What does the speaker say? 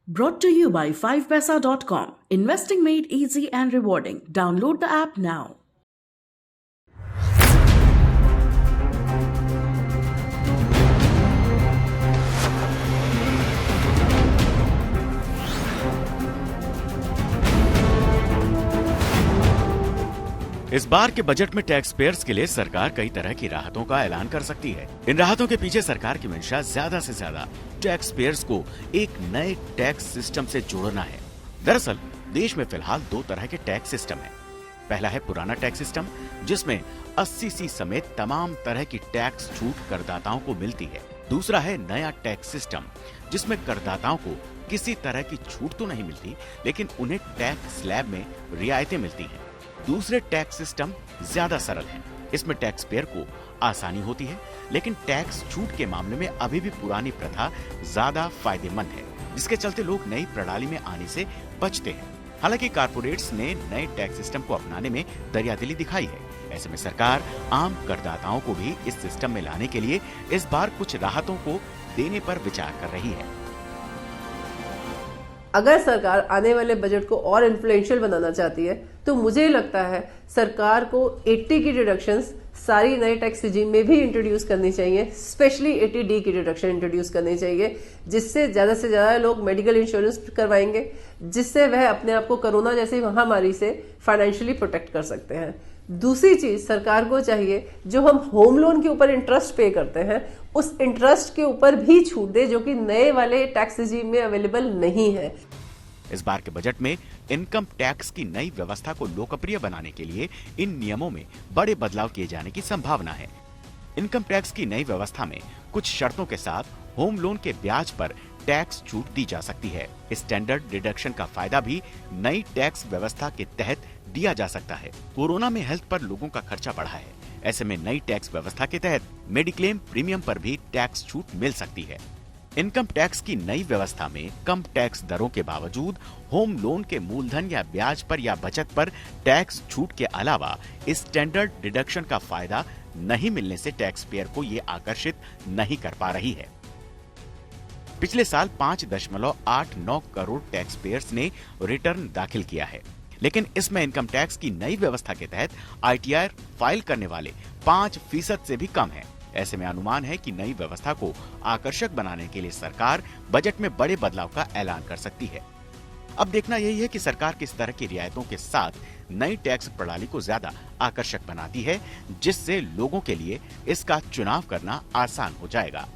Brought to you by 5paisa.com. Investing made easy and rewarding. Download the app now. इस बार के budget में tax payers के लिए सरकार कई तरह की राहतों का ऐलान कर सकती है। इन राहतों के पीछे सरकार की मंशा ज्यादा से ज्यादा टैक्स पेयर्स को एक नए टैक्स सिस्टम से जोड़ना है। दरअसल देश में फिलहाल दो तरह के टैक्स सिस्टम हैं। पहला है पुराना टैक्स सिस्टम, जिसमें 80C समेत तमाम तरह की टैक्स छूट करदाताओं को मिलती है। दूसरा है नया टैक्स सिस्टम, जिसमें करदाताओं को किसी तरह की छूट तो नहीं मिलती, लेकिन उन्हें टैक्स स्लैब में रियायतें मिलती हैं। दूसरे टैक्स सिस्टम ज्यादा सरल है। इसमें टैक्स पेयर को आसानी होती है, लेकिन टैक्स छूट के मामले में अभी भी पुरानी प्रथा ज्यादा फायदेमंद है, जिसके चलते लोग नई प्रणाली में आने से बचते हैं। हालांकि कारपोरेट्स ने नए टैक्स सिस्टम को अपनाने में दरियादिली दिखाई है। ऐसे में सरकार आम करदाताओं को भी इस सिस्टम में लाने के लिए इस बार कुछ राहतों को देने पर विचार कर रही है। अगर सरकार आने वाले बजट को और इन्फ्लुएंशियल बनाना चाहती है तो मुझे लगता है सरकार को 80 की डिडक्शंस सारी नए टैक्स रिजीम में भी इंट्रोड्यूस करनी चाहिए। स्पेशली 80D की डिडक्शन इंट्रोड्यूस करनी चाहिए, जिससे से ज्यादा लोग मेडिकल इंश्योरेंस करवाएंगे, जिससे वह अपने आप को कोरोना जैसी महामारी से फाइनेंशियली प्रोटेक्ट कर सकते हैं। दूसरी चीज सरकार को चाहिए, जो हम होम लोन के ऊपर इंटरेस्ट पे करते हैं उस इंटरेस्ट के ऊपर भी छूट दे, जो कि नए वाले टैक्स रिजीम में अवेलेबल नहीं है। इस बार के बजट में इनकम टैक्स की नई व्यवस्था को लोकप्रिय बनाने के लिए इन नियमों में बड़े बदलाव किए जाने की संभावना है। इनकम टैक्स की नई व्यवस्था में कुछ शर्तों के साथ होम लोन के ब्याज पर टैक्स छूट दी जा सकती है। स्टैंडर्ड डिडक्शन का फायदा भी नई टैक्स व्यवस्था के तहत दिया जा सकता है। कोरोना में हेल्थ पर लोगों का खर्चा बढ़ा है। ऐसे में नई टैक्स व्यवस्था के तहत मेडिक्लेम प्रीमियम पर भी टैक्स छूट मिल सकती है। इनकम टैक्स की नई व्यवस्था में कम टैक्स दरों के बावजूद होम लोन के मूलधन या ब्याज पर या बचत पर टैक्स छूट के अलावा स्टैंडर्ड डिडक्शन का फायदा नहीं मिलने से टैक्स पेयर को ये आकर्षित नहीं कर पा रही है। पिछले साल 5.89 करोड़ टैक्स पेयर्स ने रिटर्न दाखिल किया है, लेकिन इसमें इनकम टैक्स की नई व्यवस्था के तहत ITR फाइल करने वाले 5% से भी कम है। ऐसे में अनुमान है कि नई व्यवस्था को आकर्षक बनाने के लिए सरकार बजट में बड़े बदलाव का ऐलान कर सकती है। अब देखना यही है कि सरकार किस तरह की रियायतों के साथ नई टैक्स प्रणाली को ज्यादा आकर्षक बनाती है, जिससे लोगों के लिए इसका चुनाव करना आसान हो जाएगा।